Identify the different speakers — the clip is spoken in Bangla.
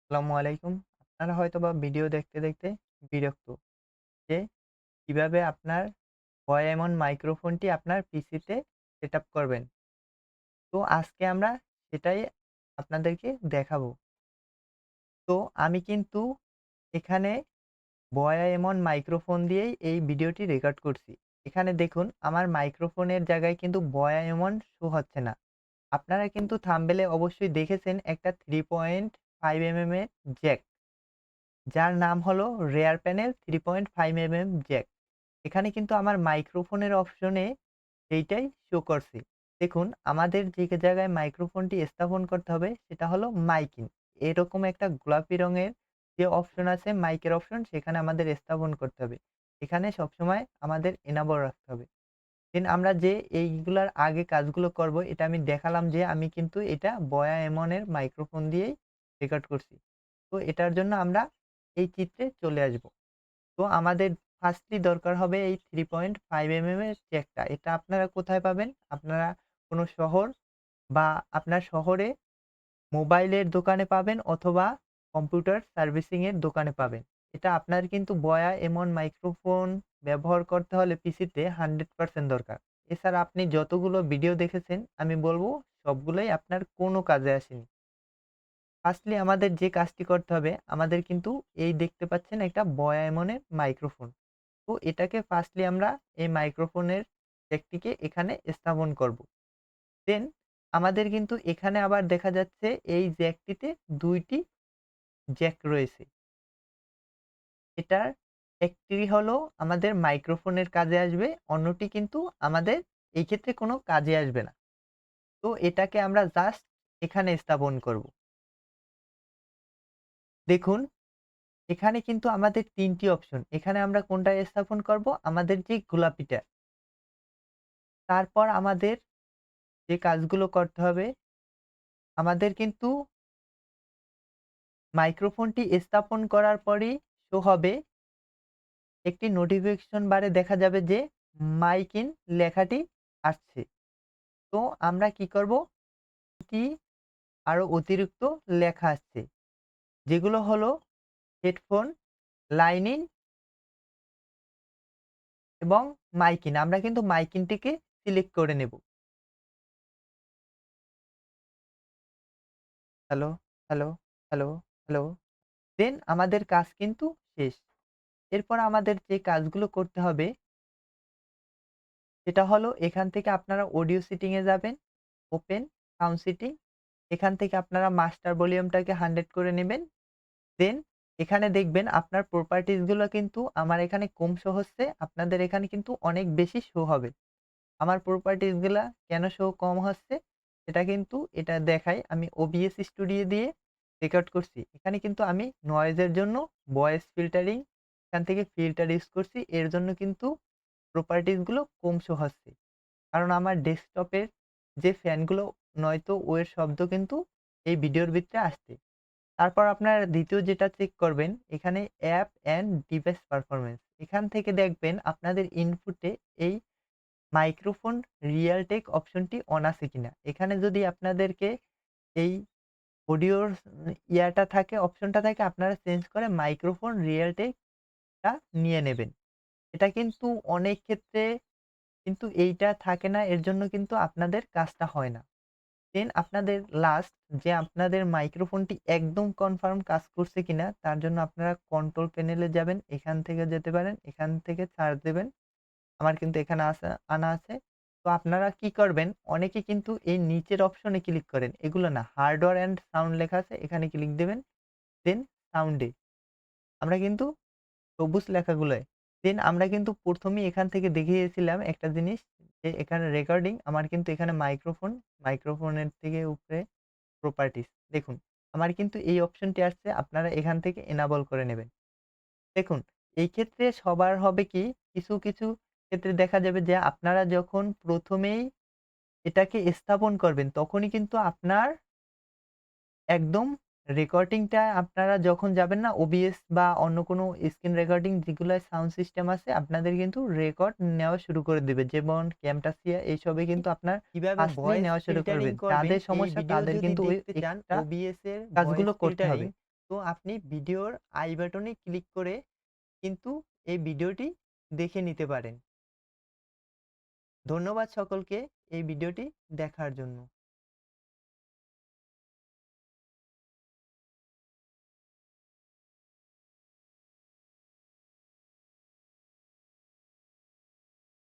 Speaker 1: আসসালামু আলাইকুম। আপনারা হয়তোবা ভিডিও দেখতে, দেখতে বিরক্ত যে কিভাবে আপনার ওয়াইএমন মাইক্রোফোনটি আপনার পিসিতে সেটআপ করবেন। তো আজকে আমরা সেটাই আপনাদেরকে দেখাবো। তো আমি কিন্তু এখানে ওয়াইএমন মাইক্রোফোন দিয়েই এই ভিডিওটি রেকর্ড করছি। এখানে দেখুন আমার মাইক্রোফোনের জায়গায় কিন্তু ওয়াইএমন শো হচ্ছে না। আপনারা কিন্তু থাম্বনেলে অবশ্যই দেখেছেন একটা 3.5 এর জ্যাক। যার নাম হলো রেয়ার প্যানেল 3.5 জ্যাক। এখানে কিন্তু আমার মাইক্রোফোনের অপশনে এইটাই শো করছে। দেখুন আমাদের যে জায়গায় মাইক্রোফোনটি স্থাপন করতে হবে সেটা হলো মাইকিং। এরকম একটা গোলাপি রঙের যে অপশন আছে মাইকের অপশন সেখানে আমাদের স্থাপন করতে হবে। এখানে সবসময় আমাদের এনাবল রাখতে হবে। দেন আমরা যে এইগুলার আগে কাজগুলো করব এটা আমি দেখালাম যে আমি কিন্তু এটা বয়া এমনের মাইক্রোফোন দিয়েই রেকর্ড করছি। তো এটার জন্য আমরা এই চিত্রে চলে আসব। তো আমাদের ফার্স্টলি দরকার হবে এই 3.5 এর জ্যাকটা। এটা আপনারা কোথায় পাবেন? আপনারা কোনো শহর বা আপনার শহরে মোবাইলের দোকানে পাবেন অথবা কম্পিউটার সার্ভিসিং এর দোকানে পাবেন। এটা আপনার কিন্তু বয়া এমন মাইক্রোফোন ব্যবহার করতে হলে পিসিতে 100% দরকার। এছাড়া আপনি যতগুলো ভিডিও দেখেছেন আমি বলব সবগুলোই আপনার কোনো কাজে আসেনি। ফার্স্টলি আমাদের যে কাজটি করতে হবে, আমাদের কিন্তু এই দেখতে পাচ্ছেন একটা বয়া এমনের মাইক্রোফোন। তো এটাকে ফার্স্টলি আমরা এই মাইক্রোফোনের জ্যাকটিকে এখানে স্থাপন করব। দেন আমাদের কিন্তু এখানে আবার দেখা যাচ্ছে এই জ্যাকটিতে ২ টি জ্যাক রয়েছে। এটার একটি হলো আমাদের মাইক্রোফোনের কাজে আসবে, অন্যটি কিন্তু আমাদের এই ক্ষেত্রে কোনো কাজে আসবে না। তো এটাকে আমরা জাস্ট এখানে স্থাপন করব। দেখুন এখানে কিন্তু আমাদের ৩ টি অপশন। এখানে আমরা কোনটায় স্থাপন করব? আমাদের যে গোলাপিটা। তারপর আমাদের যে কাজগুলো করতে হবে, আমাদের কিন্তু মাইক্রোফোনটি স্থাপন করার পরেই শো হবে একটি নোটিফিকেশন বারে দেখা যাবে যে মাইক ইন লেখাটি আসছে। তো আমরা কি করব? কি আরো অতিরিক্ত লেখা আসছে। যেগুলো হলো হেডফোন, লাইন ইন এবং মাইক ইন। আমরা কিন্তু মাইক ইনটিকে সিলেক্ট করে নেব। Hello, hello, hello, hello. Then আমাদের কাজ কিন্তু শেষ। এরপর আমাদের যে কাজগুলো করতে হবে সেটা হলো এখান থেকে আপনারা অডিও সেটিং এ যাবেন, ওপেন সাউন্ড সেটিং। এখান থেকে আপনারা মাস্টার ভলিউমটাকে 100 করে নেবেন। দেন এখানে দেখবেন আপনার প্রপার্টিজ গুলো কিন্তু আমার এখানে কম শো হচ্ছে। আপনাদের এখানে কিন্তু অনেক বেশি শো হবে। আমার প্রপার্টিজ গুলা কেন শো কম হচ্ছে সেটা কিন্তু এটা দেখায়। আমি OBS স্টুডিও দিয়ে রেকর্ড করছি। এখানে কিন্তু আমি নয়েজ এর জন্য ভয়েস ফিল্টারিং এখান থেকে ফিল্টার ইউজ করছি। এর জন্য কিন্তু প্রপার্টিজ গুলো কম শো হচ্ছে। কারণ আমার ডেস্কটপের যে ফ্যানগুলো নয়তো ওয়ের শব্দ কিন্তু এই ভিডিওর ভিতরে আসছে। তারপর আপনার দ্বিতীয় যেটা চেক করবেন এখানে অ্যাপ অ্যান্ড ডিভাইস পারফরম্যান্স। এখান থেকে দেখবেন আপনাদের ইনপুটে এই মাইক্রোফোন রিয়েল টেক অপশনটি অন আছে কিনা। এখানে যদি আপনাদেরকে এই অডিওর ইয়াটা থাকে অপশনটা থাকে আপনারা চেঞ্জ করে মাইক্রোফোন রিয়েল টেকটা নিয়ে নেবেন। এটা কিন্তু অনেক ক্ষেত্রে কিন্তু এইটা থাকে না এর জন্য কিন্তু আপনাদের কাজটা হয় না। দেন আপনাদের লাস্ট যে আপনাদের মাইক্রোফোনটি একদম কনফার্ম কাজ করছে কিনা তার জন্য আপনারা কন্ট্রোল প্যানেলে যাবেন। এখান থেকে যেতে পারেন। এখান থেকে সার্চ দেবেন। আমার কিন্তু এখানে আনা আছে। তো আপনারা কি করবেন? অনেকে কিন্তু এই নিচের অপশনে ক্লিক করেন। এগুলো না হার্ডওয়্যার অ্যান্ড সাউন্ড লেখা আছে। এখানে ক্লিক দিবেন। দেন সাউন্ডে আমরা কিন্তু সবুজ লেখাগুলোয় দেন আমরা কিন্তু ১ম এই এখান থেকে দেখিয়েছিলাম একটা জিনিস যে এখানে রেকর্ডিং আমার কিন্তু এখানে মাইক্রোফোন, মাইক্রোফোনের থেকে উপরে প্রপার্টিজ দেখুন আমার কিন্তু এই অপশনটি আসছে আপনারা এখান থেকে এনাবল করে নেবেন। দেখুন এই ক্ষেত্রে সবার হবে কি কিছু ক্ষেত্রে দেখা যাবে যে আপনারা যখন ১ম এই এটাকে স্থাপন করবেন তখনই কিন্তু আপনার একদম রেকর্ডিংটা আপনারা যখন যাবেন না OBS বা অন্য কোনো স্ক্রিন রেকর্ডিং যেগুলায় সাউন্ড সিস্টেম আছে আপনাদের কিন্তু রেকর্ড নেওয়া শুরু করে দিবে। যেমন Camtasia এইসবে কিন্তু আপনার
Speaker 2: কিভাবে
Speaker 1: ফার্স্টলি
Speaker 2: ভয়েস
Speaker 1: নেওয়া শুরু করবে।
Speaker 2: ফিল্টারিং করবেন
Speaker 1: যাদের
Speaker 2: এই
Speaker 1: সমস্যা
Speaker 2: ভিডিও
Speaker 1: তাদের
Speaker 2: যদি
Speaker 1: কিন্তু ওই
Speaker 2: দেখতে চান
Speaker 1: এক্সট্রা
Speaker 2: OBS এর ভয়েস
Speaker 1: কাজগুলো করতে
Speaker 2: ফিল্টারিং
Speaker 1: হবে। তো আপনি ভিডিওর আই বাটনে ক্লিক করে কিন্তু এই ভিডিওটি দেখে নিতে পারেন। ধন্যবাদ সকলকে এই ভিডিওটি দেখার জন্য।